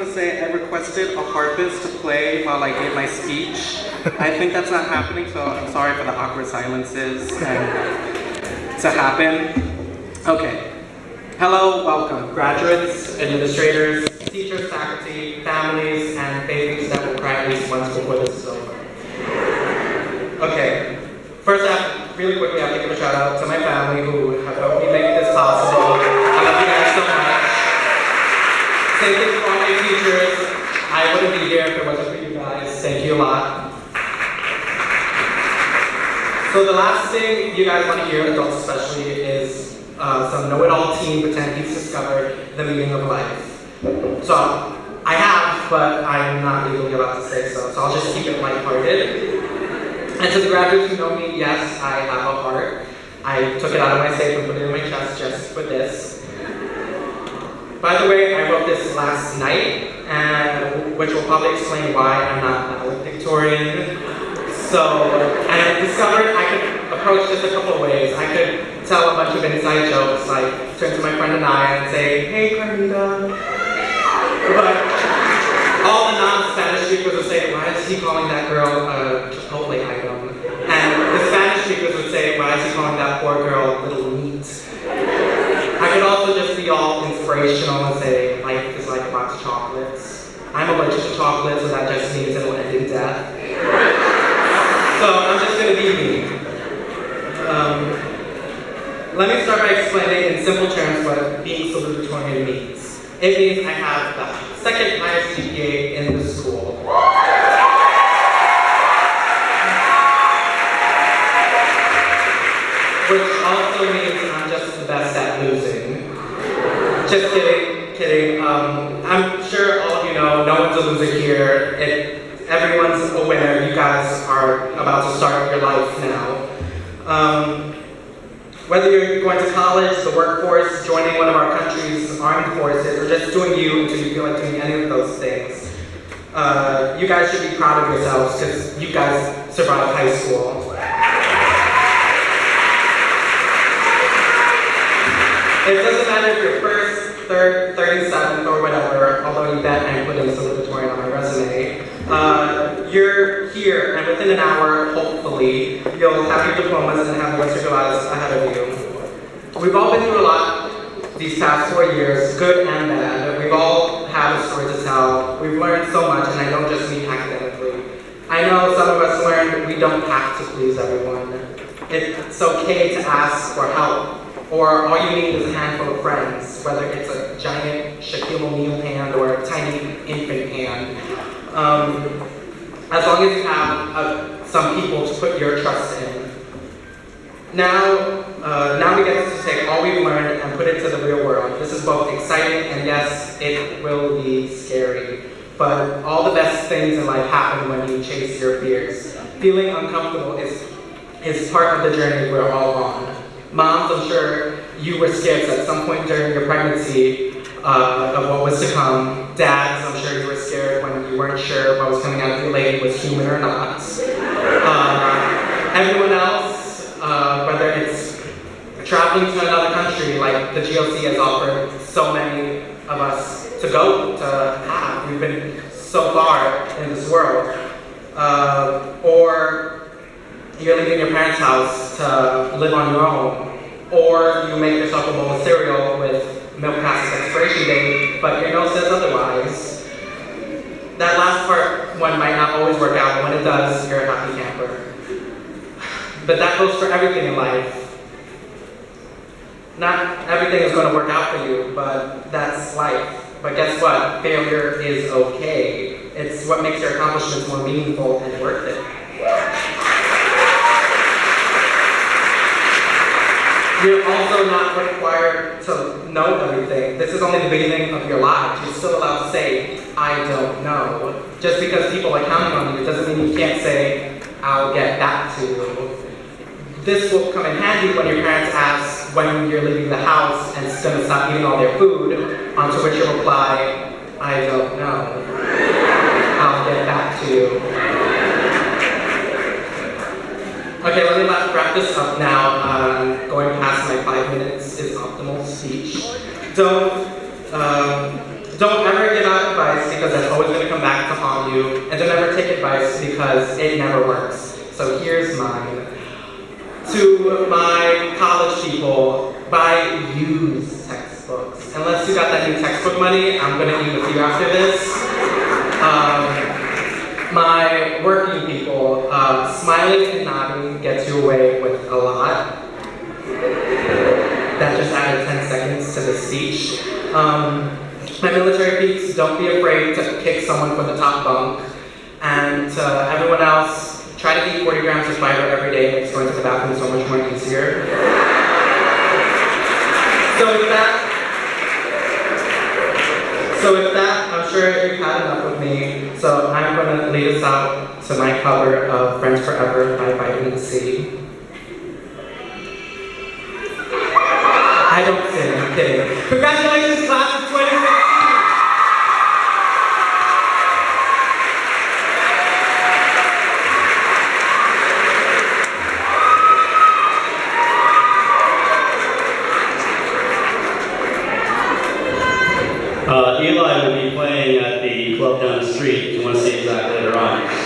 want to say I requested a harpist to play while I gave my speech. I think that's not happening, so I'm sorry for the awkward silences to happen. Okay. Hello, welcome, graduates, administrators, teachers, faculty, families, and babies that will cry at least once before this is over. Okay. First, really quickly, I have to give a shout out to my family who have helped me make this possible. I love you guys so much. Same thing for all my teachers. I wouldn't be here if it wasn't for you guys. Thank you a lot. So the last thing you guys want to hear, adults especially, is some know-it-all teen pretend he's discovered the meaning of life. So I have, but I'm not legally allowed to say so. So I'll just keep it lighthearted. And to the graduates who know me, yes, I have a heart. I took it out of my safe and put it in my chest just for this. By the way, I wrote this last night, and which will probably explain why I'm not valedictorian. So, and I discovered I could approach this a couple of ways. I could tell a bunch of inside jokes, like turn to my friend and I and say, "Hey, Carnita." But all the non-Spanish speakers would say, "Why is he calling that girl a Chipotle item?" And the Spanish speakers would say, "Why is he calling that poor girl little meat?" I could also just be all inspirational and say, life is like a box of chocolates. I'm allergic to chocolate, so that just means it'll end in death. So I'm just gonna be me. Let me start by explaining in simple terms what being salutatorian means. It means I have the second highest GPA in the school. Which also means I'm just the best at losing. Just kidding. I'm sure all of you know, no one's a loser here. Everyone's a winner. You guys are about to start your life now. Whether you're going to college, the workforce, joining one of our country's armed forces, or just doing you until you feel like doing any of those things, you guys should be proud of yourselves because you guys survived high school. It doesn't matter if you're first, third, 37th, or whatever, although you bet I'm putting salutatorian on my resume. You're here, and within an hour, hopefully, you'll have your diplomas and have the rest of your lives ahead of you. We've all been through a lot these past 4 years, good and bad. We've all had a story to tell. We've learned so much, and I don't just mean academically. I know some of us learned we don't have to please everyone. It's okay to ask for help. Or all you need is a handful of friends, whether it's a giant Shaquille O'Neal hand or a tiny infant hand. As long as you have some people to put your trust in. Now we get to take all we've learned and put it to the real world. This is both exciting and yes, it will be scary. But all the best things in life happen when you chase your fears. Feeling uncomfortable is part of the journey we're all on. Moms, I'm sure you were scared at some point during your pregnancy of what was to come. Dads, I'm sure you were scared when you weren't sure what was coming out of your leg was human or not. Everyone else, whether it's traveling to another country like the GOC has offered so many of us to go to have. We've been so far in this world. Or you're leaving your parents' house to live on your own, or you make yourself a bowl of cereal with milk past its expiration date, but your nose says otherwise. That last part, one might not always work out, but when it does, you're a happy camper. But that goes for everything in life. Not everything is going to work out for you, but that's life. But guess what? Failure is okay. It's what makes your accomplishments more meaningful and worth it. You're also not required to know everything. This is only the beginning of your life. You're still allowed to say, I don't know. Just because people are counting on you doesn't mean you can't say, I'll get back to you. This will come in handy when your parents ask when you're leaving the house and going to stop eating all their food, onto which you'll reply, I don't know. I'll get back to you. Okay, let me wrap this up now. Going past my 5 minutes is optimal speech. Don't ever give up by advice because it's always going to come back to haunt you, and don't ever take advice because it never works. So here's mine. To my college people, buy used textbooks. Unless you got that new textbook money, I'm going to eat with you after this. My working people, smiling and nodding gets you away with a lot. That just added 10 seconds to the speech. My military peeps, don't be afraid to kick someone from the top bunk. And to everyone else, try to eat 40 grams of fiber every day. It makes going to the bathroom so much more easier. So with that, I'm sure you've had enough of me. So I'm going to lead us out to my cover of Friends Forever by Vitamin C. I don't sing, I'm kidding. Congratulations, class of 2016! Eli will be playing at the club down the street if you want to see exactly later on.